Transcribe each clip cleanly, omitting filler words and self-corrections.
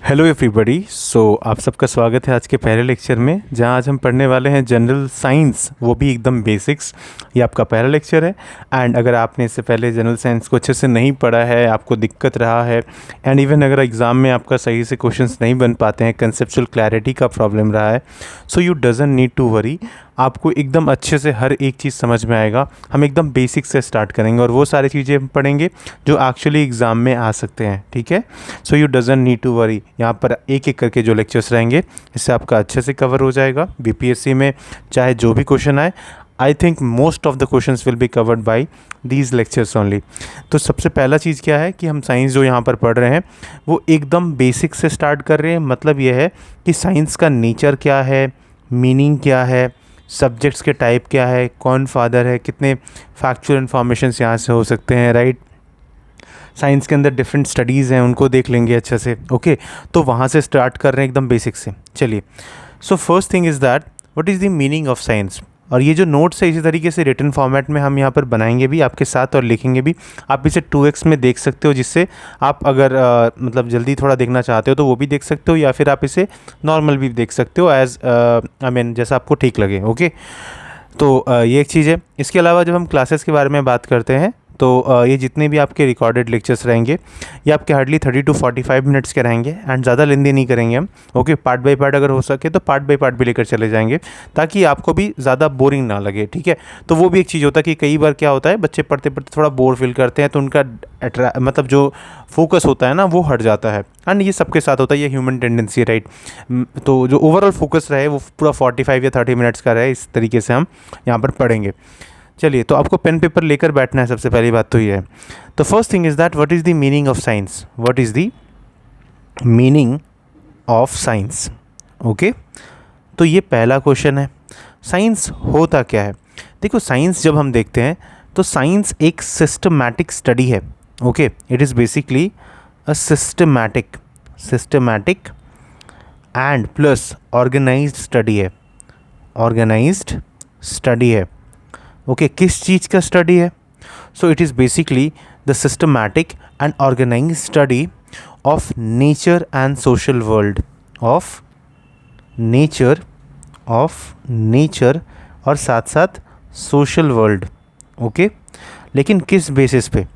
Hello everybody. आप सबका स्वागत है आज के पहले लेक्चर में, जहां आज हम पढ़ने वाले हैं जनरल साइंस, वो भी एकदम बेसिक्स। ये आपका पहला लेक्चर है। एंड अगर आपने इससे पहले जनरल साइंस को अच्छे से नहीं पढ़ा है, आपको दिक्कत रहा है, एंड इवन अगर एग्ज़ाम में आपका सही से क्वेश्चंस नहीं बन पाते हैं, कंसेप्चुअल क्लैरिटी का प्रॉब्लम रहा है, so you doesn't need to worry. आपको एकदम अच्छे से हर एक चीज़ समझ में आएगा। हम एकदम बेसिक से स्टार्ट करेंगे और वो सारी चीज़ें हम पढ़ेंगे जो एक्चुअली एग्ज़ाम में आ सकते हैं। ठीक है, so you doesn't need to worry. यहाँ पर एक एक करके जो लेक्चर्स रहेंगे, इससे आपका अच्छे से कवर हो जाएगा। बीपीएससी में चाहे जो भी क्वेश्चन आए, I think most of the questions will be covered by these lectures only. तो सबसे पहला चीज़ क्या है कि हम साइंस जो यहाँ पर पढ़ रहे हैं वो एकदम बेसिक से स्टार्ट कर रहे हैं। मतलब ये है कि साइंस का नेचर क्या है, मीनिंग क्या है, सब्जेक्ट्स के टाइप क्या है, कौन फादर है, कितने फैक्चुअल इन्फॉर्मेशंस यहाँ से हो सकते हैं, राइट। साइंस के अंदर डिफरेंट स्टडीज़ हैं, उनको देख लेंगे अच्छे से। ओके, तो वहाँ से स्टार्ट कर रहे हैं एकदम बेसिक से। चलिए, so first thing is that what is the meaning of science. और ये जो नोट्स है इसी तरीके से रिटन फॉर्मेट में हम यहाँ पर बनाएंगे भी आपके साथ और लिखेंगे भी। आप इसे 2x में देख सकते हो, जिससे आप अगर मतलब जल्दी थोड़ा देखना चाहते हो तो वो भी देख सकते हो, या फिर आप इसे नॉर्मल भी देख सकते हो एज आई मीन जैसा आपको ठीक लगे। ओके, तो ये एक चीज़ है। इसके अलावा जब हम क्लासेस के बारे में बात करते हैं तो ये जितने भी आपके रिकॉर्डेड लेक्चर्स रहेंगे ये आपके हार्डली 30 to 45 मिनट्स के रहेंगे एंड ज़्यादा लेंदी नहीं करेंगे हम। ओके, पार्ट बाय पार्ट अगर हो सके तो पार्ट बाय पार्ट भी लेकर चले जाएंगे, ताकि आपको भी ज़्यादा बोरिंग ना लगे। ठीक है, तो वो भी एक चीज़ होता है कि कई बार क्या होता है, बच्चे पढ़ते पढ़ते थोड़ा बोर फील करते हैं, तो उनका मतलब जो फोकस होता है ना वो हट जाता है। एंड ये सबके साथ होता है, ये ह्यूमन टेंडेंसी है, राइट। तो जो ओवरऑल फोकस रहे वो पूरा 45 या 30 मिनट्स का रहे, इस तरीके से हम यहाँ पर पढ़ेंगे। चलिए, तो आपको पेन पेपर लेकर बैठना है, सबसे पहली बात तो ये है। तो first thing is that what is the meaning of science. What is the meaning of science. Okay, तो ये पहला क्वेश्चन है। साइंस होता क्या है। देखो, साइंस जब हम देखते हैं तो साइंस एक सिस्टमैटिक स्टडी है। Okay, it is basically a systematic and plus organised study है। ऑर्गेनाइज्ड स्टडी है। ओके, किस चीज़ का स्टडी है। So it is basically the systematic and organise study of nature and social world. Of nature और साथ साथ सोशल वर्ल्ड। ओके, लेकिन किस बेसिस पे।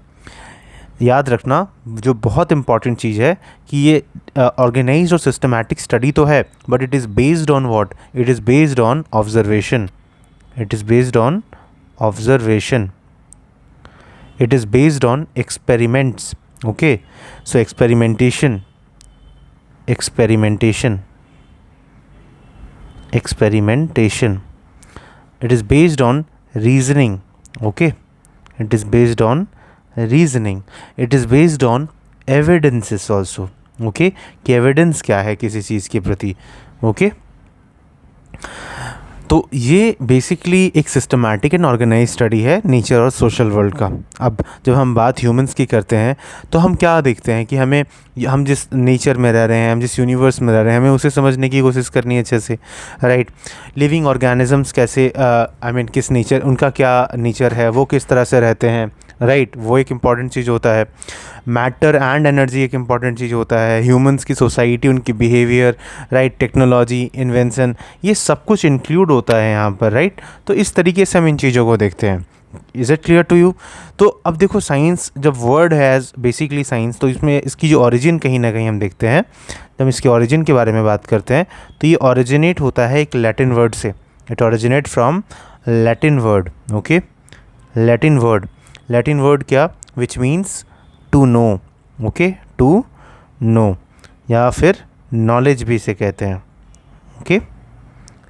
याद रखना, जो बहुत इंपॉर्टेंट चीज़ है कि ये ऑर्गेनाइज्ड और सिस्टमैटिक स्टडी तो है, but it is based on what. It is based on observation. It is based on observation. It is based on experiments. Okay, so experimentation it is based on reasoning. Okay, it is based on reasoning. It is based on evidences also. Okay, कि evidence क्या है किसी चीज़ के प्रति। Okay, तो ये basically एक systematic and organise study है नेचर और सोशल वर्ल्ड का। अब जब हम बात ह्यूमंस की करते हैं तो हम क्या देखते हैं कि हम जिस नेचर में रह रहे हैं, हम जिस यूनिवर्स में रह रहे हैं, हमें उसे समझने की कोशिश करनी है अच्छे से, राइट। लिविंग ऑर्गेनिजम्स कैसे आई मीन किस नेचर, उनका क्या नेचर है, वो किस तरह से रहते हैं, राइट, वो एक इम्पॉर्टेंट चीज़ होता है। मैटर एंड एनर्जी एक इम्पॉर्टेंट चीज़ होता है। ह्यूमंस की सोसाइटी, उनकी बिहेवियर, राइट, टेक्नोलॉजी, इन्वेंशन, ये सब कुछ इंक्लूड होता है यहाँ पर, राइट। तो इस तरीके से हम इन चीज़ों को देखते हैं। Is it clear to you. तो अब देखो, साइंस जब वर्ड है एज बेसिकली साइंस, तो इसमें इसकी जो ओरिजिन कहीं ना कहीं हम देखते हैं, जब इसके ओरिजिन के बारे में बात करते हैं तो ये ओरिजिनेट होता है एक लैटिन वर्ड से। It originate from Latin word. Okay, Latin word क्या, which means to know. Okay, to know, या फिर नॉलेज भी इसे कहते हैं। ओके,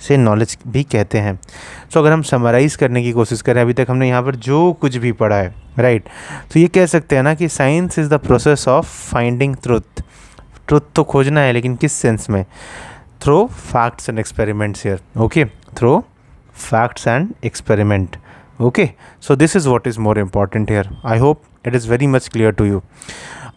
से नॉलेज भी कहते हैं। सो अगर हम समराइज़ करने की कोशिश करें, अभी तक हमने यहाँ पर जो कुछ भी पढ़ा है, राइट, तो ये कह सकते हैं ना कि science is the process of finding truth. Truth तो खोजना है, लेकिन किस सेंस में। Through facts and experiments here. Okay, through facts and experiment. Okay, so this is what is more important here. I hope it is very much clear to you.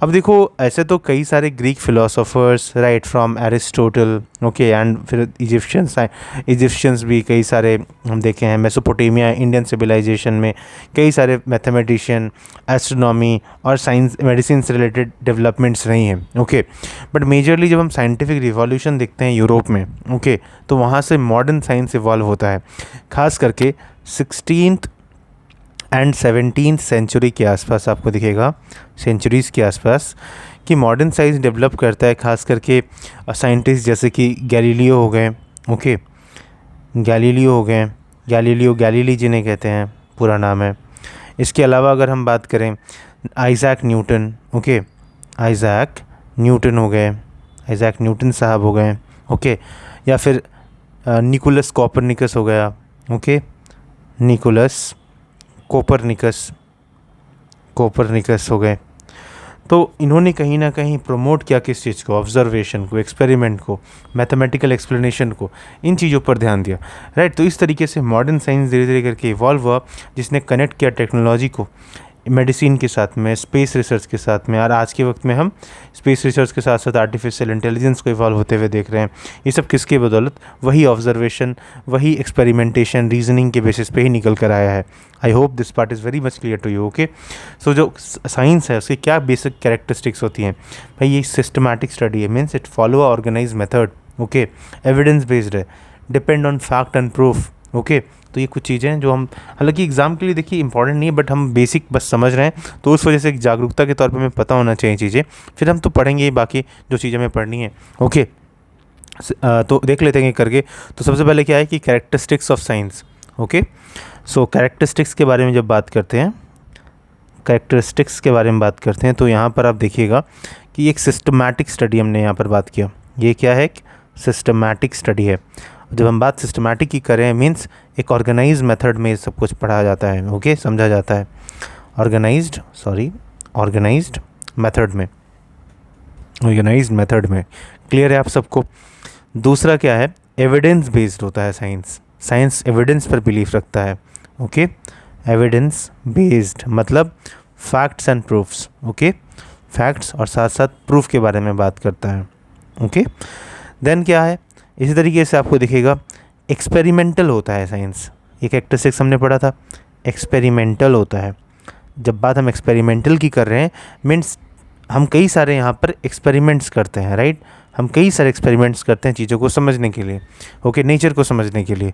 अब देखो ऐसे तो कई सारे Greek philosophers right from Aristotle okay and फिर Egyptians भी कई सारे हम देखे हैं, मेसोपोटामिया इंडियन सिविलाइजेशन में कई सारे मैथमेटिशियन, एस्ट्रोनॉमी और साइंस मेडिसिन से रिलेटेड डेवलपमेंट्स रही हैं ओके। बट मेजरली जब हम साइंटिफिक रिवॉल्यूशन देखते हैं यूरोप में ओके, तो वहाँ से मॉडर्न साइंस इवॉल्व होता है, खास करके 16th एंड 17th सेंचुरी के आसपास आपको दिखेगा, सेंचुरीज़ के आसपास कि मॉडर्न साइंस डेवलप करता है, खास करके साइंटिस्ट जैसे कि गैलीलियो हो गए ओके, गैलीलियो हो गए, गैलीली जिन्हें कहते हैं पूरा नाम है। इसके अलावा अगर हम बात करें Isaac Newton okay, Isaac Newton हो गए, आइज़ैक न्यूटन साहब हो गए ओके, या फिर निकोलस कोपरनिकस हो गया ओके, निकोलस कोपरनिकस हो गए। तो इन्होंने कहीं ना कहीं प्रमोट किया किस चीज़ को, ऑब्जर्वेशन को, एक्सपेरिमेंट को, मैथमेटिकल एक्सप्लेनेशन को, इन चीज़ों पर ध्यान दिया राइट। तो इस तरीके से मॉडर्न साइंस धीरे धीरे करके इवॉल्व हुआ, जिसने कनेक्ट किया टेक्नोलॉजी को मेडिसिन के साथ में, स्पेस रिसर्च के साथ में, और आज के वक्त में हम स्पेस रिसर्च के साथ साथ आर्टिफिशियल इंटेलिजेंस को इवॉल्व होते हुए देख रहे हैं। ये सब किसके बदौलत, वही ऑब्जर्वेशन, वही एक्सपेरिमेंटेशन, रीजनिंग के बेसिस पे ही निकल कर आया है। I hope this part is very much clear to you okay. So जो साइंस है उसकी क्या बेसिक कैरेक्टरिस्टिक्स होती हैं भाई, ये सिस्टमैटिक स्टडी है, means it follow a organise method okay, evidence based है, depend on fact and proof okay. तो ये कुछ चीज़ें हैं जो हम, हालांकि एग्ज़ाम के लिए देखिए इंपॉर्टेंट नहीं है, बट हम बेसिक बस समझ रहे हैं, तो उस वजह से एक जागरूकता के तौर पे हमें पता होना चाहिए चीज़ें, फिर हम तो पढ़ेंगे बाकी जो चीज़ें हमें पढ़नी है ओके। तो देख लेते हैं करके। तो सबसे पहले क्या है कि characteristics of science okay. So characteristics के बारे में जब बात करते हैं, कैरेक्टरिस्टिक्स के बारे में बात करते हैं, तो यहाँ पर आप देखिएगा कि एक सिस्टमैटिक स्टडी हमने यहाँ पर बात किया। ये क्या है, एक सिस्टमैटिक स्टडी है। जब हम बात सिस्टमैटिक की करें, मीन्स एक ऑर्गेनाइज मेथड में सब कुछ पढ़ा जाता है ओके, समझा जाता है। ऑर्गेनाइज्ड मेथड में क्लियर है आप सबको। दूसरा क्या है, एविडेंस बेस्ड होता है साइंस एविडेंस पर बिलीफ रखता है ओके। एविडेंस बेस्ड मतलब facts and proofs okay, facts और साथ साथ प्रूफ के बारे में बात करता है ओके। देन क्या है, इसी तरीके से आपको दिखेगा एक्सपेरिमेंटल होता है साइंस। एक कैरेक्टरिस्टिक्स हमने पढ़ा था, एक्सपेरिमेंटल होता है। जब बात हम एक्सपेरिमेंटल की कर रहे हैं, मीन्स हम कई सारे यहाँ पर एक्सपेरिमेंट्स करते हैं राइट, हम कई सारे एक्सपेरिमेंट्स करते हैं चीज़ों को समझने के लिए ओके, नेचर को समझने के लिए।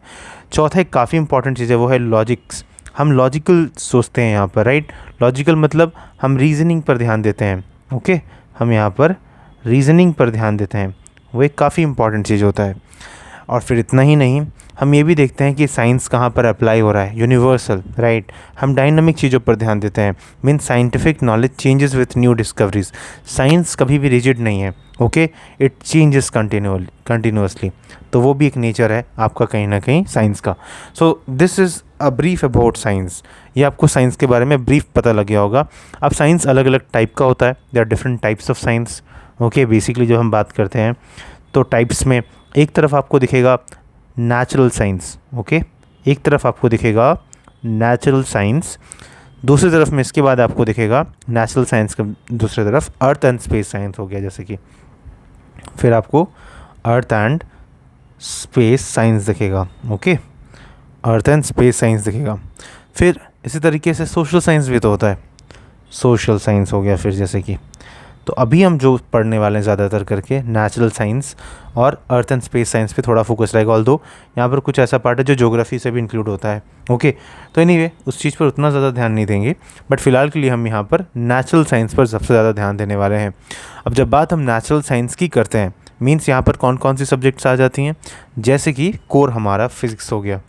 चौथा एक काफ़ी इंपॉर्टेंट चीज़ है, वो है लॉजिक्स। हम लॉजिकल सोचते हैं यहाँ पर राइट, लॉजिकल मतलब हम रीजनिंग पर ध्यान देते हैं ओके, हम यहाँ पर रीजनिंग पर ध्यान देते हैं, वो एक काफ़ी इंपॉर्टेंट चीज़ होता है। और फिर इतना ही नहीं, हम ये भी देखते हैं कि साइंस कहाँ पर अप्लाई हो रहा है, यूनिवर्सल राइट। हम डायनामिक चीज़ों पर ध्यान देते हैं, means scientific knowledge changes with new discoveries. Science कभी भी रिजिड नहीं है ओके, इट चेंजेस कंटिन्यूसली। तो वो भी एक नेचर है आपका कहीं ना कहीं साइंस का। सो this is a brief about science. ये आपको साइंस के बारे में ब्रीफ पता लग गया होगा। अब साइंस अलग अलग टाइप का होता है, there are different types of science okay. Basically जब हम बात करते हैं तो टाइप्स में एक तरफ आपको दिखेगा नेचुरल साइंस ओके, एक तरफ आपको दिखेगा नेचुरल साइंस, दूसरी तरफ में इसके बाद आपको दिखेगा नेचुरल साइंस का दूसरी तरफ अर्थ एंड स्पेस साइंस हो गया जैसे कि, फिर आपको अर्थ एंड स्पेस साइंस दिखेगा okay, earth and space science दिखेगा। फिर इसी तरीके से सोशल साइंस भी तो होता है, सोशल साइंस हो गया फिर जैसे कि। तो अभी हम जो पढ़ने वाले हैं ज़्यादातर करके नेचुरल साइंस और अर्थ एंड स्पेस साइंस पे थोड़ा फोकस रहेगा, ऑल्दो यहाँ पर कुछ ऐसा पार्ट है जो ज्योग्राफी से भी इंक्लूड होता है ओके। तो एनीवे उस चीज़ पर उतना ज़्यादा ध्यान नहीं देंगे, बट फिलहाल के लिए हम यहाँ पर नेचुरल साइंस पर सबसे ज़्यादा ध्यान देने वाले हैं। अब जब बात हम नेचुरल साइंस की करते हैं, मीन्स यहाँ पर कौन कौन सी सब्जेक्ट्स आ जाती हैं, जैसे कि कोर हमारा फिज़िक्स हो गया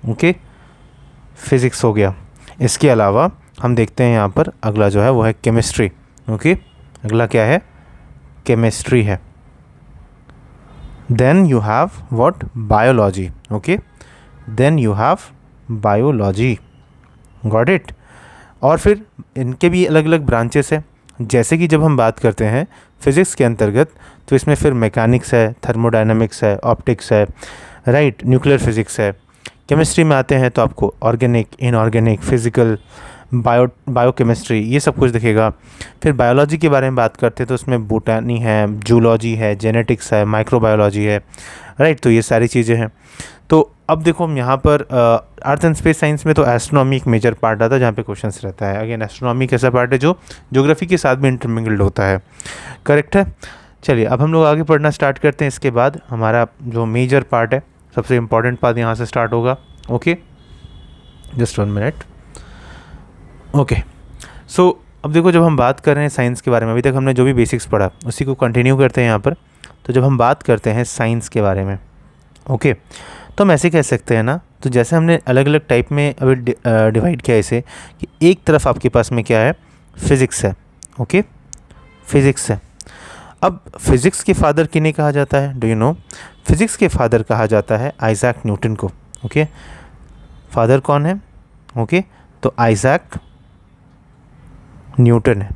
ओके, फिज़िक्स हो गया। इसके अलावा हम देखते हैं यहाँ पर अगला जो है वो है केमिस्ट्री ओके, अगला क्या है, केमिस्ट्री है। Then you have what, biology okay, then you have biology, got it. और फिर इनके भी अलग अलग ब्रांचेस है, जैसे कि जब हम बात करते हैं फिज़िक्स के अंतर्गत तो इसमें फिर मैकेनिक्स है, थर्मोडायनामिक्स है, ऑप्टिक्स है राइट, न्यूक्लियर फिज़िक्स है। केमिस्ट्री में आते हैं तो आपको ऑर्गेनिक, इनऑर्गेनिक, फिज़िकल, बायोकेमिस्ट्री, ये सब कुछ दिखेगा। फिर बायोलॉजी के बारे में बात करते हैं तो उसमें बोटानी है, जूलॉजी है, जेनेटिक्स है, माइक्रोबायोलॉजी है, राइट। तो ये सारी चीज़ें हैं। तो अब देखो हम यहाँ पर अर्थ एंड स्पेस साइंस में तो एस्ट्रोनॉमी एक मेजर पार्ट आता है जहाँ पे क्वेश्चंस रहता है। अगेन एस्ट्रोनॉमी कैसा पार्ट है जो ज्योग्राफी के साथ भी इंटरमिंगल्ड होता है, करेक्ट है। चलिए अब हम लोग आगे पढ़ना स्टार्ट करते हैं। इसके बाद हमारा जो मेजर पार्ट है, सबसे इम्पॉर्टेंट पार्ट यहाँ से स्टार्ट होगा। Okay, just 1 minute. ओके, सो अब देखो जब हम बात कर रहे हैं साइंस के बारे में, अभी तक हमने जो भी बेसिक्स पढ़ा उसी को कंटिन्यू करते हैं यहाँ पर। तो जब हम बात करते हैं साइंस के बारे में, ओके, तो हम ऐसे कह सकते हैं ना, तो जैसे हमने अलग अलग टाइप में अभी डिवाइड किया इसे, कि एक तरफ आपके पास में क्या है, फिज़िक्स है। ओके, फिज़िक्स है। अब फिज़िक्स के फादर किन्हें कहा जाता है, डू यू नो? फिज़िक्स के फादर कहा जाता है आइजैक न्यूटन को। ओके, फादर कौन है? ओके, तो आइजैक न्यूटन है।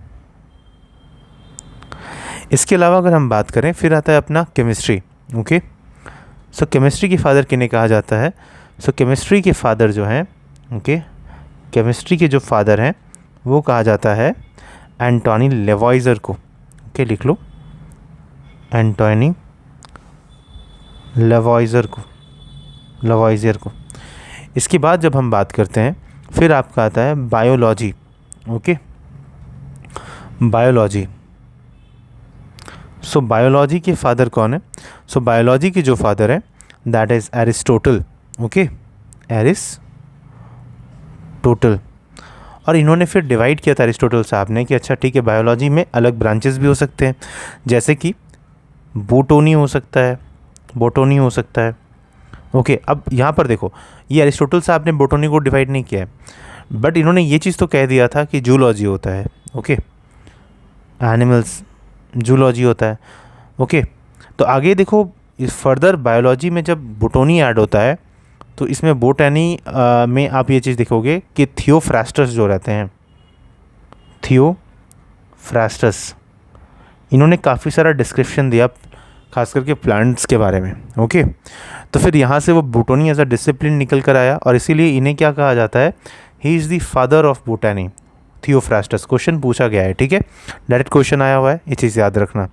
इसके अलावा अगर हम बात करें, फिर आता है अपना केमिस्ट्री। ओके, सो केमिस्ट्री के फादर किन्हें कहा जाता है? सो केमिस्ट्री के फादर जो हैं, ओके, केमिस्ट्री के जो फादर हैं वो कहा जाता है एंटोनी लेवॉइजर को। ओके, लिख लो, एंटोनी लेवॉइजर को। इसके बाद जब हम बात करते हैं, फिर आपका आता है biology. Okay, biology. So biology के फादर कौन है? सो बायोलॉजी के जो फादर है that is Aristotle. Okay, Aristotle. और इन्होंने फिर डिवाइड किया था एरिस्टोटल साहब ने कि अच्छा ठीक है, बायोलॉजी में अलग ब्रांचेस भी हो सकते हैं, जैसे कि बोटोनी हो सकता है। ओके, अब यहाँ पर देखो, ये एरिस्टोटल साहब ने बोटोनी को डिवाइड नहीं किया है, बट इन्होंने ये चीज़ तो कह दिया था कि जूलॉजी होता है। ओके, एनिमल्स, जूलॉजी होता है। ओके, तो आगे देखो, इस फर्दर बायोलॉजी में जब बोटोनी ऐड होता है तो इसमें बोटैनी में आप ये चीज़ देखोगे कि थियोफ्रास्टस जो रहते हैं, थियोफ्रास्टस, इन्होंने काफ़ी सारा डिस्क्रिप्शन दिया खास करके प्लांट्स के बारे में। ओके, तो फिर यहाँ से वो बोटोनी एज अ डिसिप्लिन निकल कर आया और इसीलिए इन्हें क्या कहा जाता है, he is the father of botany, Theophrastus. Question पूछा गया है, ठीक है, डायरेक्ट क्वेश्चन आया हुआ है, ये चीज़ याद रखना।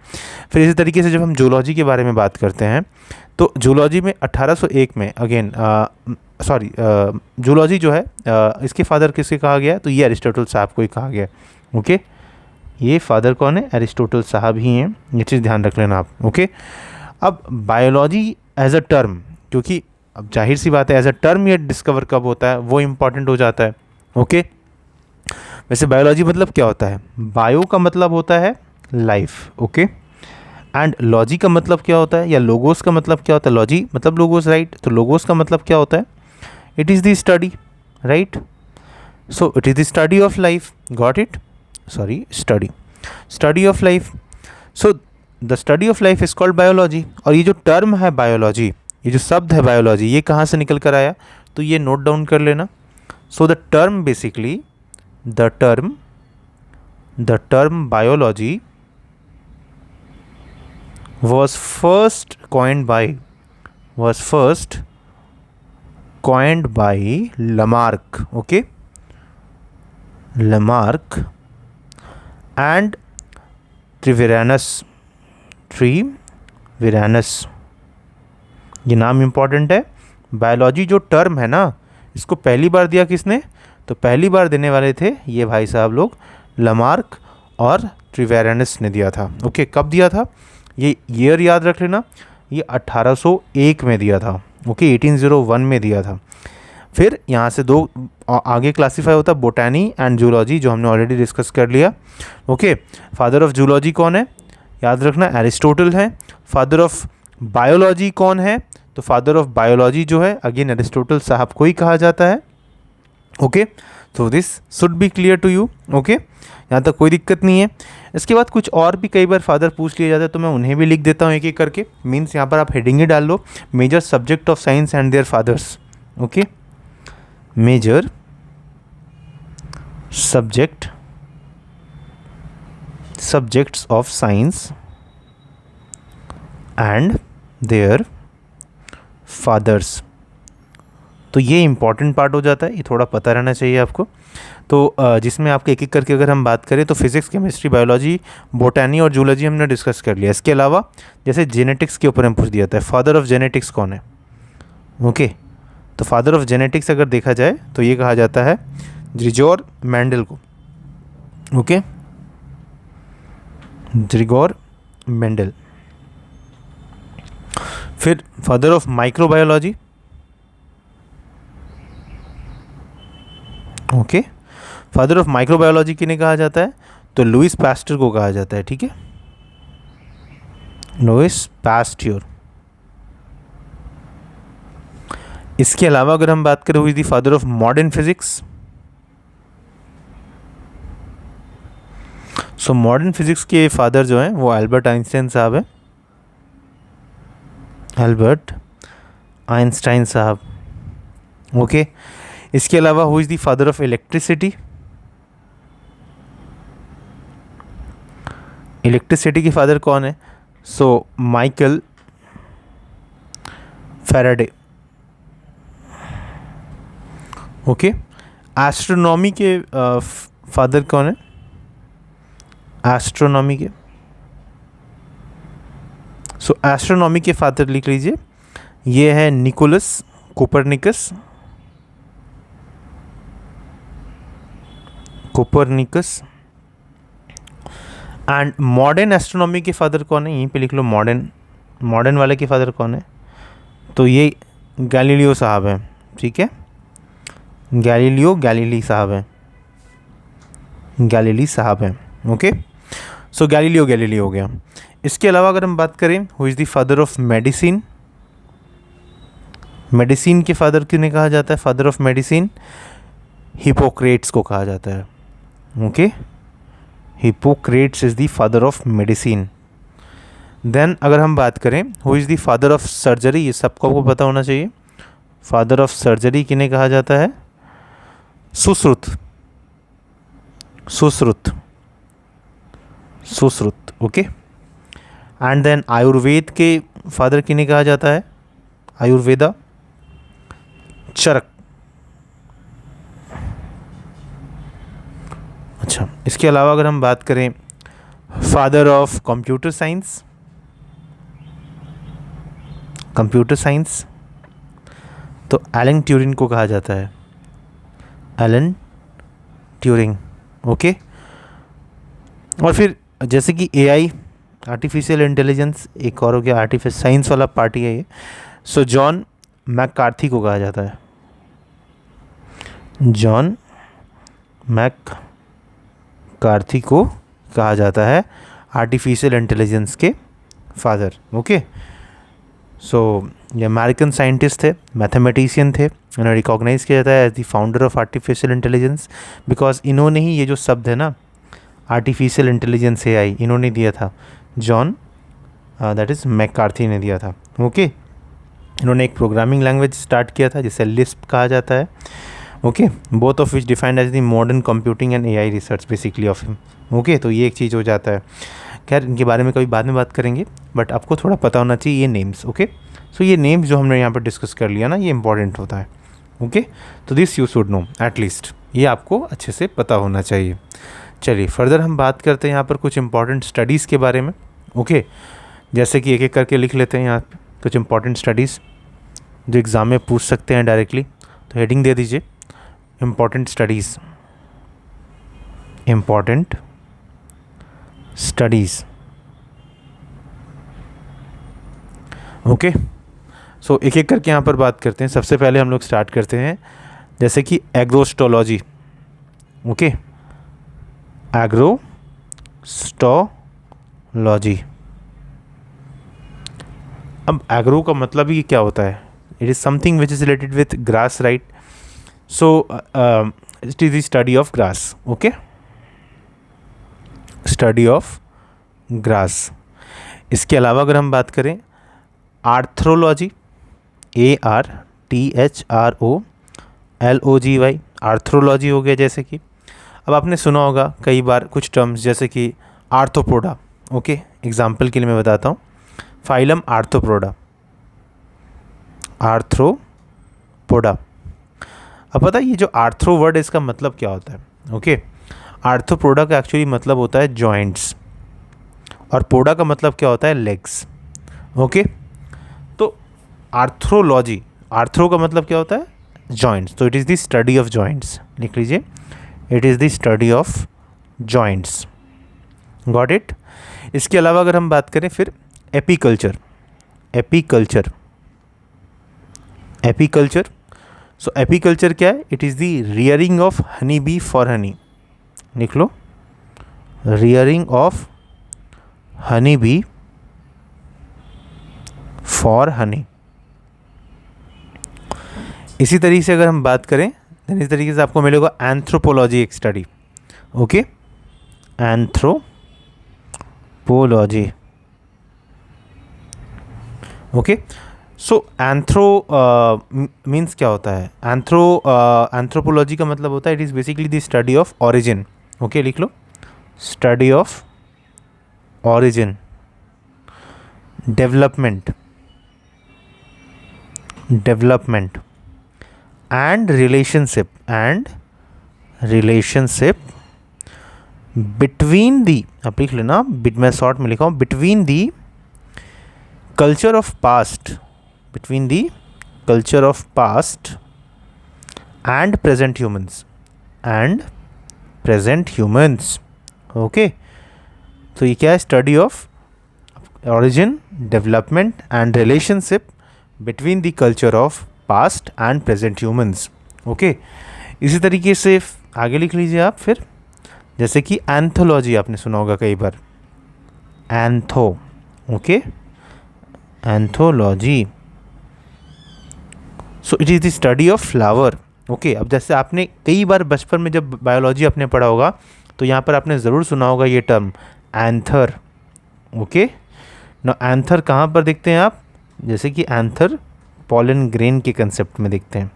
फिर इसी तरीके से जब हम जूलॉजी के बारे में बात करते हैं, तो जूलॉजी में 1801 में अगेन जूलॉजी जो है इसके फादर किसके कहा गया है, तो ये एरिस्टोटल साहब को ही कहा गया। ओके, ये फादर कौन है? एरिस्टोटल साहब ही हैं, ये चीज़ ध्यान रख लेना आप। ओके, अब बायोलॉजी एज अ टर्म, क्योंकि अब जाहिर सी बात है एज अ टर्म ये डिस्कवर कब होता है, वो इम्पॉर्टेंट हो जाता है। ओके, वैसे बायोलॉजी मतलब क्या होता है? बायो का मतलब होता है लाइफ। ओके, एंड लॉजी का मतलब क्या होता है, या लोगोस का मतलब क्या होता है? लॉजी मतलब लोगोस, राइट। तो लोगोस का मतलब क्या होता है? It is the study, right. So it is the study of life, got it, sorry, study of life. So the study of life is called biology. और ये जो टर्म है बायोलॉजी, ये जो शब्द है बायोलॉजी, ये कहाँ से निकल कर आया, तो ये नोट डाउन कर लेना। So the term basically, the term biology was first coined by Lamarck. Okay, Lamarck and Treviranus। ये नाम इम्पॉर्टेंट है। बायोलॉजी जो टर्म है ना, इसको पहली बार दिया किसने, तो पहली बार देने वाले थे ये भाई साहब लोग, लमार्क और ट्रिवेरानस ने दिया था। ओके, कब दिया था, ये ईयर याद रख लेना, ये 1801 में दिया था। ओके, 1801 में दिया था। फिर यहाँ से दो आगे क्लासीफाई होता है, बोटैनी एंड जूलॉजी, जो हमने ऑलरेडी डिस्कस कर लिया। ओके, फादर ऑफ जूलॉजी कौन है, याद रखना एरिस्टोटल है। फादर ऑफ बायोलॉजी कौन है, तो फादर ऑफ बायोलॉजी जो है अगेन एरिस्टोटल साहब को ही कहा जाता है। ओके, तो this should be clear to you. Okay, यहाँ तक कोई दिक्कत नहीं है। इसके बाद कुछ और भी कई बार फादर पूछ लिया जाता है, तो मैं उन्हें भी लिख देता हूँ एक एक करके। मीन्स यहाँ पर आप हेडिंग ही डाल लो, major subject of science and their fathers. Okay, major subjects of science and their fathers। तो ये इंपॉर्टेंट पार्ट हो जाता है, ये थोड़ा पता रहना चाहिए आपको। तो जिसमें आपके एक एक करके अगर हम बात करें तो फिजिक्स, केमिस्ट्री, बायोलॉजी, बोटैनी और जूलॉजी हमने डिस्कस कर लिया। इसके अलावा जैसे जेनेटिक्स के ऊपर हम पूछ दिया था, फादर ऑफ जेनेटिक्स कौन है? ओके, तो फादर ऑफ जेनेटिक्स अगर देखा जाए तो ये कहा जाता है ग्रिगोर मेंडल को। Okay, Gregor Mendel. फिर father of microbiology, okay, father of microbiology किन्हें कहा जाता है? तो लुइस पास्टर को कहा जाता है। ठीक है, लुइस पास्टर। इसके अलावा अगर हम बात करें, who is the father of modern physics? So modern physics के फादर जो हैं वो एल्बर्ट आइंस्टाइन साहब हैं, एल्बर्ट आइंस्टाइन साहब। ओके, इसके अलावा who is the father of electricity? Electricity के फादर कौन है? So Michael Faraday. Okay, astronomy के फादर कौन है? एस्ट्रोनॉमी के, सो एस्ट्रोनॉमी के फादर लिख लीजिए, ये है Nicholas Copernicus. Copernicus. And modern astronomy के फादर कौन है? यहीं पे लिख लो, मॉडर्न, मॉडर्न वाले के फादर कौन है? तो ये गैलीलियो साहब हैं। ठीक है, गैलीलियो गैलीली साहब हैं, गैलीली साहब हैं। ओके, सो गैलीलियो गैलीली हो गया। इसके अलावा अगर हम बात करें, who is the father of medicine? Medicine के फादर किन्हें कहा जाता है? फादर ऑफ मेडिसिन हिपोक्रेट्स को कहा जाता है। Okay, Hippocrates is the father of medicine. Then अगर हम बात करें, who is the father of surgery? ये सबको आपको पता होना चाहिए। फादर ऑफ सर्जरी किन्हें कहा जाता है? Sushruta, Sushruta, Sushruta. Okay, and then Ayurveda के फादर किन्हें कहा जाता है? आयुर्वेदा, चरक। अच्छा, इसके अलावा अगर हम बात करें father of computer science, computer science, तो एलन ट्यूरिंग को कहा जाता है, एलन ट्यूरिंग। ओके, और फिर जैसे कि एआई, आर्टिफिशियल इंटेलिजेंस, एक और हो गया आर्टिफिशियल साइंस वाला पार्टी है ये। सो जॉन मैककार्थी को कहा जाता है, जॉन मैककार्थी को कहा जाता है आर्टिफिशियल इंटेलिजेंस के फादर। ओके, सो ये अमेरिकन साइंटिस्ट थे, मैथमेटिशियन थे, इन्हें रिकॉग्नाइज किया जाता है as the founder of artificial intelligence, because इन्होंने ही ये जो शब्द है ना आर्टिफिशियल इंटेलिजेंस एआई, इन्होंने दिया था, जॉन दैट इज़ मैककार्थी ने दिया था। ओके, इन्होंने एक प्रोग्रामिंग लैंग्वेज स्टार्ट किया था जिसे लिस्प कहा जाता है। Okay, both of which defined as the modern computing and AI research basically of him. Okay, तो ये एक चीज़ हो जाता है। खैर, इनके बारे में कभी बाद में बात करेंगे, बट आपको थोड़ा पता होना चाहिए ये नेम्स। ओके, सो ये नेम्स जो हमने यहाँ पर डिस्कस कर लिया ना, ये इंपॉर्टेंट होता है। ओके, तो this you should know at least, ये आपको अच्छे से पता होना चाहिए। चलिए फर्दर हम बात करते हैं यहाँ पर कुछ इंपॉर्टेंट स्टडीज़ के बारे में। ओके, जैसे कि एक एक करके लिख लेते हैं यहाँ पे कुछ इंपॉर्टेंट स्टडीज़ जो एग्ज़ाम में पूछ सकते हैं डायरेक्टली। तो हेडिंग दे दीजिए, important studies, important studies. Okay, so एक एक करके यहाँ पर बात करते हैं। सबसे पहले हम लोग स्टार्ट करते हैं जैसे कि एग्रोस्टोलॉजी। Okay, agrostology. अब एग्रो का मतलब ही क्या होता है? It is something which is related with grass, right? So it is the study of grass. Okay, study of grass. इसके अलावा अगर हम बात करें आर्थ्रोलॉजी, ARTHROLOGY, आर्थ्रोलॉजी हो गया। जैसे कि अब आपने सुना होगा कई बार कुछ टर्म्स जैसे कि आर्थ्रोपोडा। ओके, एग्जाम्पल के लिए मैं बताता हूँ, फाइलम आर्थ्रोपोडा, आर्थ्रोपोडा। अब पता है ये जो आर्थ्रो वर्ड इसका मतलब क्या होता है? ओके, आर्थ्रोपोडा का एक्चुअली मतलब होता है जॉइंट्स, और पोडा का मतलब क्या होता है? लेग्स। ओके, तो आर्थ्रोलॉजी, आर्थ्रो का मतलब क्या होता है? जॉइंट्स, तो it is the study of joints, लिख लीजिए, it is the study of joints. Got it? इसके अलावा अगर हम बात करें फिर apiculture, apiculture, apiculture, so apiculture क्या है? It is the rearing of honey bee for honey, लिख लो, rearing of honey bee for honey. इसी तरीके से अगर हम बात करें, इस तरीके से आपको मिलेगा एंथ्रोपोलॉजी एक study. Okay, anthropology. Okay, so anthro means क्या होता है? एंथ्रोपोलॉजी का मतलब होता है it is basically the study of origin. Okay, लिख लो, study of origin, development, development and relationship, and relationship between the, आप लिख लेना, मैं शॉर्ट में लिखा हूँ, between the culture of past, between the culture of past and present humans, and present humans. Okay, तो ये क्या है? Study of origin, development and relationship between the culture of past and present humans. Okay, इसी तरीके से आगे लिख लीजिए आप फिर, जैसे कि एंथोलॉजी आपने सुना होगा कई बार, antho. Okay, anthology, so it is the study of flower. Okay, अब जैसे आपने कई बार बचपन में जब बायोलॉजी आपने पढ़ा होगा तो यहाँ पर आपने ज़रूर सुना होगा ये टर्म एंथर। ओके, ना एंथर कहाँ पर दिखते हैं आप? जैसे कि एंथर पॉलन ग्रेन के कंसेप्ट में दिखते हैं,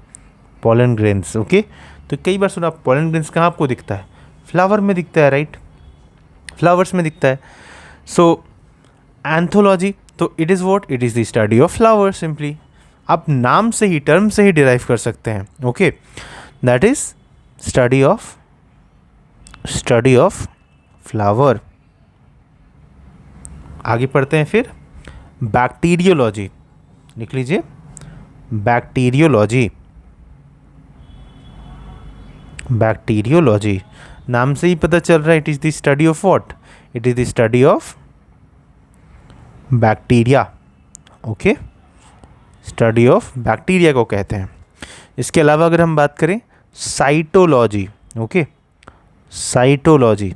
पॉलन ग्रेन्स। ओके, तो कई बार सुना, पॉलन ग्रेन्स कहाँ आपको दिखता है? फ्लावर में दिखता है, राइट, फ्लावर्स में दिखता है। सो एंथोलॉजी, तो it is what? It is the study of flower simply. आप नाम से ही, टर्म से ही डिराइव कर सकते हैं। Okay, that is study of flower. आगे पढ़ते हैं फिर बैक्टीरियोलॉजी, लिख लीजिए, बैक्टीरियोलॉजी, बैक्टीरियोलॉजी, नाम से ही पता चल रहा है, it is the study of what? It is the study of bacteria. Okay, study of bacteria को कहते हैं। इसके अलावा अगर हम बात करें साइटोलॉजी, ओके, साइटोलॉजी,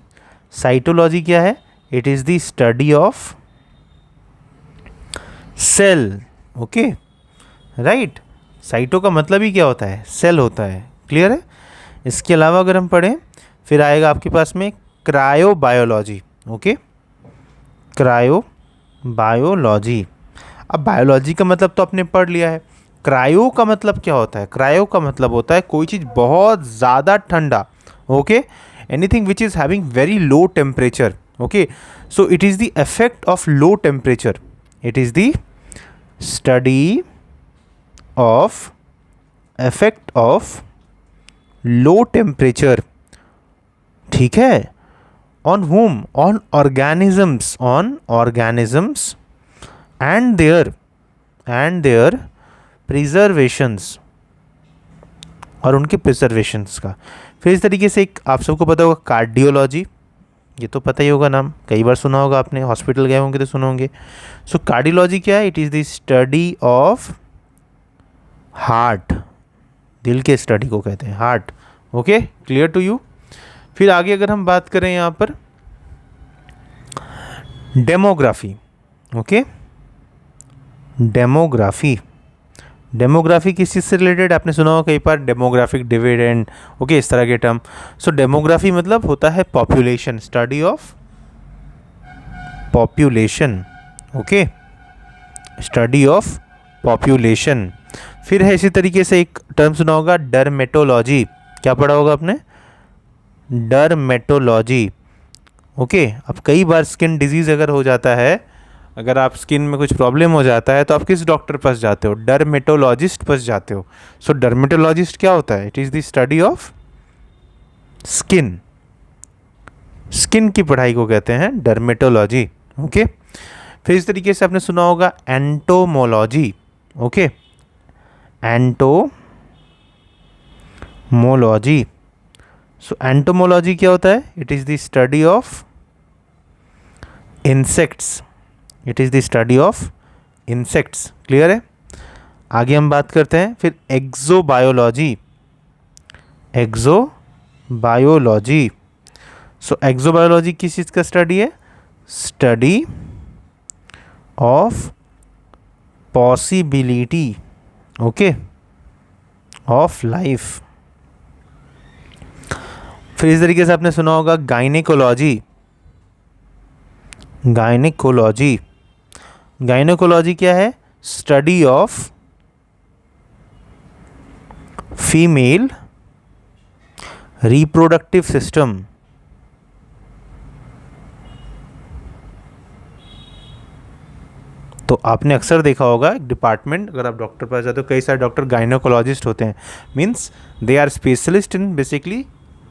साइटोलॉजी क्या है? It is the study of cell. Okay, right, cyto का मतलब ही क्या होता है? सेल होता है, क्लियर है? इसके अलावा अगर हम पढ़ें फिर आएगा आपके पास में क्रायोबायोलॉजी। ओके, क्रायोबायोलॉजी। अब बायोलॉजी का मतलब तो आपने पढ़ लिया है, क्रायो का मतलब क्या होता है? क्रायो का मतलब होता है कोई चीज़ बहुत ज़्यादा ठंडा। Okay, anything which is having very low temperature. Okay, so it is the effect of low temperature, it is the study of effect of low temperature. ठीक है, on whom? On organisms, on organisms and their preservations, और उनके प्रिजर्वेशंस का। फिर इस तरीके से एक आप सबको पता होगा कार्डियोलॉजी, ये तो पता ही होगा, नाम कई बार सुना होगा आपने, हॉस्पिटल गए होंगे तो सुने होंगे। सो कार्डियोलॉजी क्या है? It is the study of heart, दिल के स्टडी को कहते हैं heart. Okay, clear to you? फिर आगे अगर हम बात करें यहाँ पर डेमोग्राफी। ओके, डेमोग्राफी, डेमोग्राफी किस चीज़ से रिलेटेड? आपने सुना होगा कई बार डेमोग्राफिक डिविडेंड। ओके, इस तरह के टर्म। सो डेमोग्राफी मतलब होता है population, study of population. Okay, study of population. फिर है इसी तरीके से एक टर्म सुना होगा डर्मेटोलॉजी। क्या पढ़ा होगा आपने? डर्मेटोलॉजी। ओके, अब कई बार स्किन डिजीज़ अगर हो जाता है अगर आप स्किन में कुछ प्रॉब्लम हो जाता है तो आप किस डॉक्टर पास जाते हो? डर्मेटोलॉजिस्ट पास जाते हो। सो डर्मेटोलॉजिस्ट क्या होता है? It is the study of skin. Skin की पढ़ाई को कहते हैं डर्मेटोलॉजी। ओके, फिर इस तरीके से आपने सुना होगा entomology. Okay, entomology. So entomology क्या होता है? It is the study of insects. It is the study of insects. Clear है? आगे हम बात करते हैं फिर एक्सोबायोलॉजी। एक्सोबायोलॉजी। सो एक्सोबायोलॉजी किस चीज़ का स्टडी है? Study of possibility, okay, of life. फिर इस तरीके से आपने सुना होगा गायनेकोलॉजी। गायनेकोलॉजी। गायनेकोलॉजी क्या है? Study of female reproductive system. तो आपने अक्सर देखा होगा एक डिपार्टमेंट, अगर आप डॉक्टर पास जाते हो कई सारे डॉक्टर गायनेकोलॉजिस्ट होते हैं, means they are specialist in basically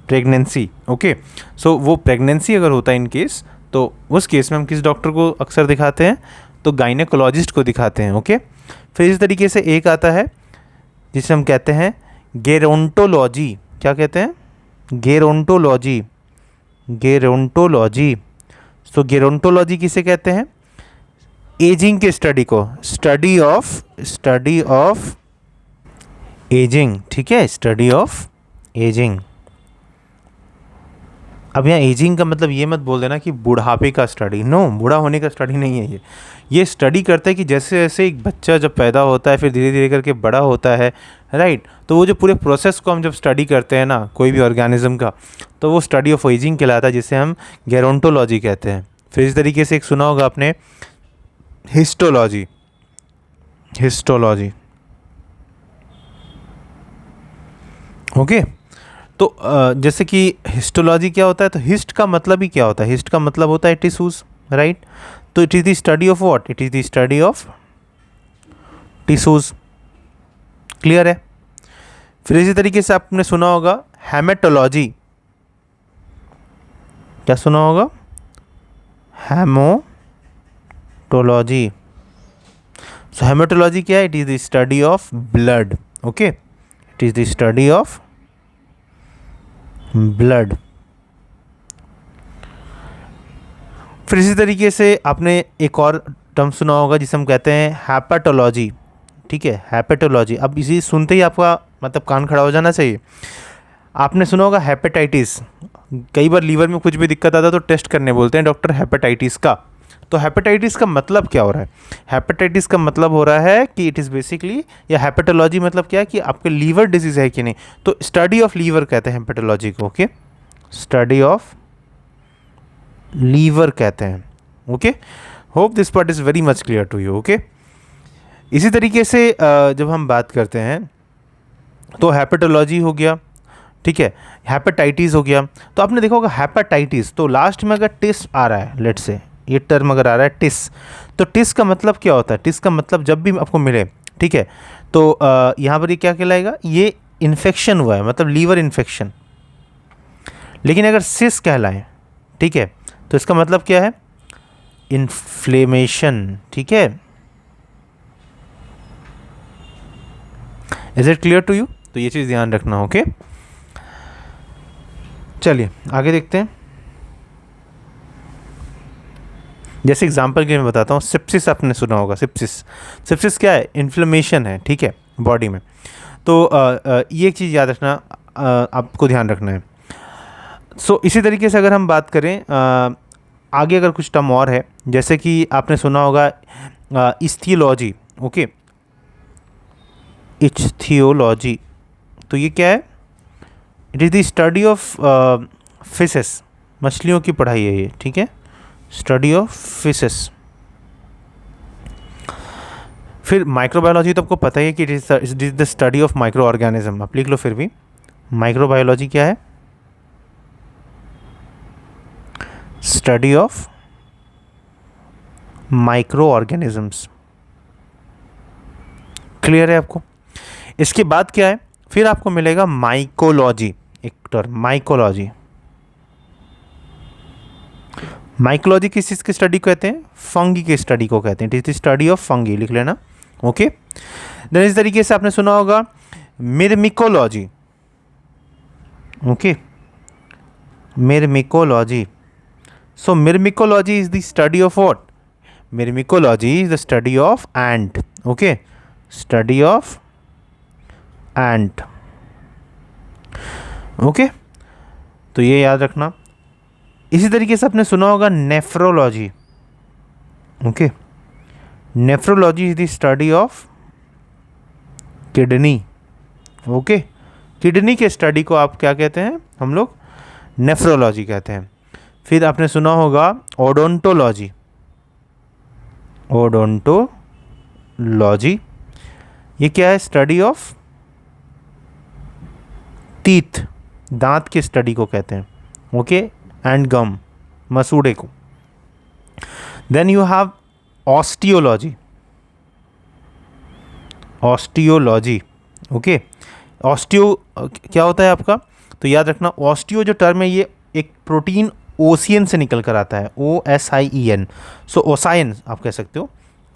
pregnancy. Okay, so वो प्रेगनेंसी अगर होता है इन केस, तो उस केस में हम किस डॉक्टर को अक्सर दिखाते हैं? तो गायनेकोलॉजिस्ट को दिखाते हैं। ओके, फिर इस तरीके से एक आता है जिसे हम कहते हैं गेरोंटोलॉजी। क्या कहते हैं? गेरोंटोलॉजी। गेरोंटोलॉजी। सो गेरोंटोलॉजी किसे कहते हैं? एजिंग के स्टडी को, स्टडी ऑफ एजिंग। ठीक है, स्टडी ऑफ एजिंग। अब यहाँ एजिंग का मतलब ये मत बोल देना कि बुढ़ापे का स्टडी। नो, बूढ़ा होने का स्टडी नहीं है ये स्टडी करता है कि जैसे जैसे एक बच्चा जब पैदा होता है फिर धीरे धीरे करके बड़ा होता है, राइट, तो वो जो पूरे प्रोसेस को हम जब स्टडी करते हैं ना कोई भी ऑर्गेनिज्म का, तो वो स्टडी ऑफ एजिंग कहलाता है, जिसे हम गेरोंटोलॉजी कहते हैं। फिर इस तरीके से एक सुना होगा आपने हिस्टोलॉजी। हिस्टोलॉजी। ओके, तो जैसे कि हिस्टोलॉजी क्या होता है? तो हिस्ट का मतलब ही क्या होता है? हिस्ट का मतलब होता है टिश्यूज, राइट। तो it is the study of what? It is the study of tissues. Clear है? फिर इसी तरीके से आपने सुना होगा हेमेटोलॉजी। क्या सुना होगा? हेमोटोलॉजी। सो हेमेटोलॉजी क्या है? It is the study of blood. Okay, it is the study of blood. फिर इसी तरीके से आपने एक और टर्म सुना होगा जिसे हम कहते हैं हैपेटोलॉजी। ठीक है, हैपेटोलॉजी। अब इसी सुनते ही आपका मतलब कान खड़ा हो जाना चाहिए। आपने सुना होगा हेपेटाइटिस। कई बार लीवर में कुछ भी दिक्कत आता है तो टेस्ट करने बोलते हैं डॉक्टर हेपेटाइटिस का। तो हेपेटाइटिस का मतलब क्या हो रहा है? हेपेटाइटिस का मतलब हो रहा है कि इट इज़ बेसिकली, या हेपेटोलॉजी मतलब क्या है कि आपके लीवर डिजीज़ है कि नहीं, तो स्टडी ऑफ लीवर कहते हैं हेपेटोलॉजी को। ओके, स्टडी ऑफ लीवर कहते हैं। Okay, hope this part is very much clear to you. Okay, इसी तरीके से जब हम बात करते हैं तो हेपेटोलॉजी हो गया, ठीक है, हेपेटाइटिस हो गया। तो आपने देखा होगा हेपेटाइटिस, तो लास्ट में अगर टिस आ रहा है, लेट से ये टर्म अगर आ रहा है टिस, तो टिस का मतलब क्या होता है? टिस का मतलब जब भी आपको मिले, ठीक है, तो यहाँ पर ये क्या कहलाएगा? ये इन्फेक्शन हुआ है, मतलब लीवर इन्फेक्शन। लेकिन अगर सिस कहलाए, ठीक है, तो इसका मतलब क्या है? इन्फ्लेमेशन। ठीक है, is it clear to you? तो ये चीज़ ध्यान रखना। ओके, चलिए आगे देखते हैं। जैसे एग्जांपल के लिए मैं बताता हूँ, सिप्सिस आपने सुना होगा। सिप्सिस, सिप्सिस क्या है? इन्फ्लेमेशन है, ठीक है, बॉडी में। तो ये एक चीज़ याद रखना, आपको ध्यान रखना है। सो इसी तरीके से अगर हम बात करें आगे, अगर कुछ टर्म और है, जैसे कि आपने सुना होगा इस्थियोलॉजी। ओके, इस्थियोलॉजी, तो ये क्या है? It is the study of fishes. मछलियों की पढ़ाई है ये, ठीक है, स्टडी ऑफ फिशेस। फिर माइक्रोबायोलॉजी तो आपको पता ही है कि it is the study of micro organism. आप लिख लो फिर भी, माइक्रोबायोलॉजी क्या है? Study of micro organisms. Clear है आपको? इसके बाद क्या है, फिर आपको मिलेगा माइकोलॉजी, एक टर्म माइकोलॉजी। माइकोलॉजी किस चीज़ की स्टडी को कहते हैं? फंगी की स्टडी को कहते हैं। It is the study of fungi, लिख लेना। ओके, देन इस तरीके से आपने सुना होगा myrmecology. Okay, myrmecology. So myrmecology is the study of what? Myrmecology is the study of ant. Okay, study of ant. Okay, तो ये याद रखना। इसी तरीके से आपने सुना होगा nephrology. Okay, nephrology is the study of kidney. Okay, kidney के स्टडी को आप क्या कहते हैं? हम लोग नेफ्रोलॉजी कहते हैं। फिर आपने सुना होगा ओडोंटोलॉजी। ओडोंटोलॉजी ये क्या है? स्टडी ऑफ टीथ, दांत की स्टडी को कहते हैं। ओके, एंड गम, मसूड़े को। Then you have osteology. Osteology. Okay, osteo क्या होता है आपका? तो याद रखना, ऑस्टियो जो टर्म है ये एक प्रोटीन ओसियन से निकल कर आता है, OSIEN। सो ओसायन आप कह सकते हो।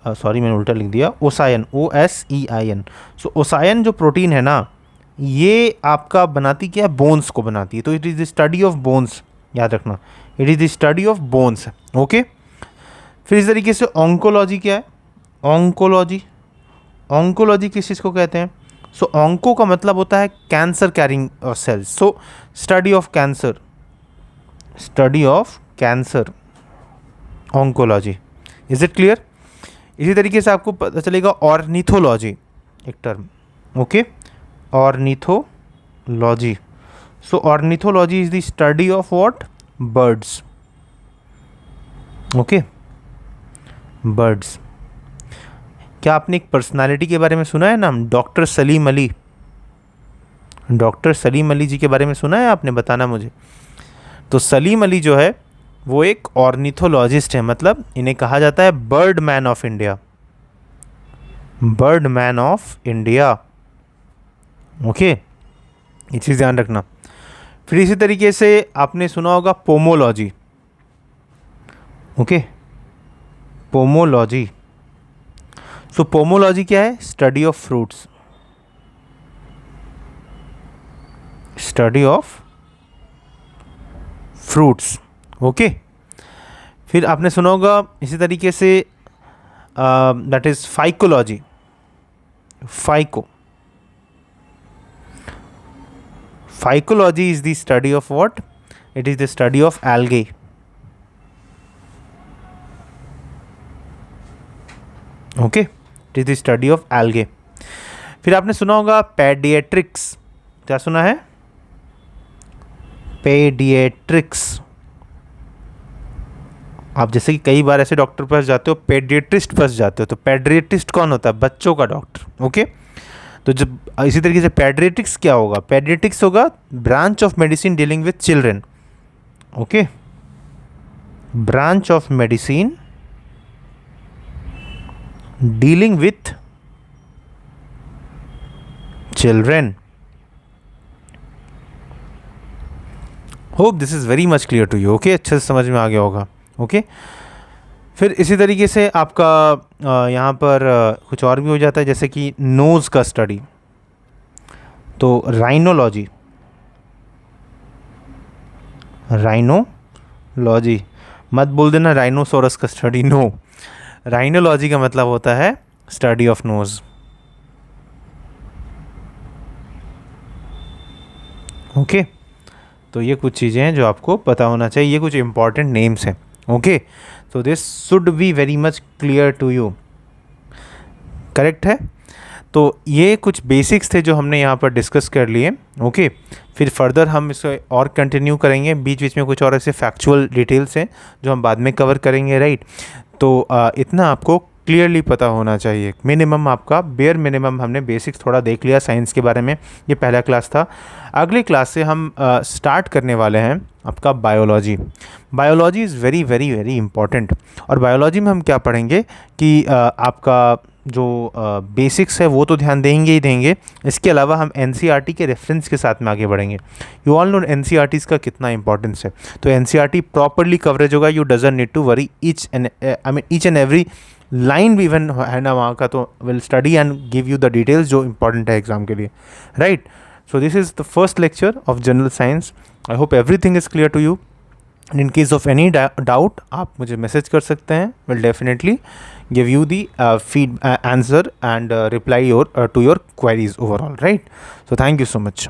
सॉरी मैंने उल्टा लिख दिया, ओसायन, OSEIN। सो ओसायन जो प्रोटीन है ना, ये आपका बनाती क्या है? बोन्स को बनाती है। तो it is the study of bones, याद रखना, it is the study of bones. Okay, फिर इस तरीके से ऑन्कोलॉजी क्या है? ऑन्कोलॉजी, ऑन्कोलॉजी किस चीज़ को कहते हैं? सो ऑन्को का मतलब होता है cancer carrying cells. So study of cancer, study of cancer, oncology. Is it clear? इसी तरीके से आपको पता चलेगा ऑर्निथोलॉजी, एक टर्म। Okay, ornithology. So ornithology is the study of what? Birds. Okay, birds. क्या आपने एक पर्सनालिटी के बारे में सुना है नाम? डॉक्टर सलीम अली। डॉक्टर सलीम अली जी के बारे में सुना है आपने? बताना मुझे। तो सलीम अली जो है वो एक ऑर्निथोलॉजिस्ट है, मतलब इन्हें कहा जाता है bird man of India. Bird man of India. Okay, ये चीज़ ध्यान रखना। फिर इसी तरीके से आपने सुना होगा pomology. Okay, pomology. So pomology क्या है? Study of fruits, study of fruits. Okay, फिर आपने सुना होगा इसी तरीके से that is phycology. Phyco, phycology is the study of what? It is the study of algae. Okay, it is the study of algae. फिर आपने सुना होगा पेडिएट्रिक्स। क्या सुना है? पेडिएट्रिक्स। आप जैसे कि कई बार ऐसे डॉक्टर पास जाते हो, पेडिएट्रिस्ट पास जाते हो, तो पेडिएट्रिस्ट कौन होता है? बच्चों का डॉक्टर। ओके, तो जब इसी तरीके से पेडिएट्रिक्स क्या होगा? पेडिएट्रिक्स होगा branch of medicine dealing with children. Okay, branch of medicine dealing with children. Hope this is very much clear to you. Okay, अच्छे से समझ में आ गया होगा। ओके, फिर इसी तरीके से आपका यहाँ पर कुछ और भी हो जाता है, जैसे कि नोज़ का स्टडी। तो राइनोलॉजी, राइनोलॉजी। मत बोल देना राइनोसोरस का स्टडी, नो। राइनोलॉजी का मतलब होता है स्टडी ऑफ नोज़। ओके, तो ये कुछ चीज़ें हैं जो आपको पता होना चाहिए। ये कुछ इंपॉर्टेंट नेम्स हैं। Okay, so this should be very much clear to you. Correct है? तो ये कुछ बेसिक्स थे जो हमने यहाँ पर डिस्कस कर लिए. ओके, फिर फर्दर हम इसे और कंटिन्यू करेंगे. बीच बीच में कुछ और ऐसे फैक्चुअल डिटेल्स हैं जो हम बाद में कवर करेंगे. राइट, तो इतना आपको क्लियरली पता होना चाहिए। मिनिमम आपका बेयर मिनिमम हमने बेसिक्स थोड़ा देख लिया साइंस के बारे में, ये पहला क्लास था। अगली क्लास से हम स्टार्ट करने वाले हैं आपका biology. Biology is very very very important. और बायोलॉजी में हम क्या पढ़ेंगे कि आपका जो बेसिक्स है वो तो ध्यान देंगे ही देंगे, इसके अलावा हम एनसीईआरटी के रेफरेंस के साथ में आगे बढ़ेंगे। यू ऑल नो एनसीईआरटीज़ का कितना इंपॉर्टेंस है, तो एनसीईआरटी प्रॉपरली कवरेज होगा। You doesn't need to worry each and every line भी इवन है ना वहाँ का, तो will study and give you the details जो इंपॉर्टेंट है एग्जाम के लिए, right. So this is the first lecture of general science. I hope everything is clear to you. And in case of any doubt आप मुझे message कर सकते हैं, will definitely give you the answer and reply to your queries overall, right? So thank you so much.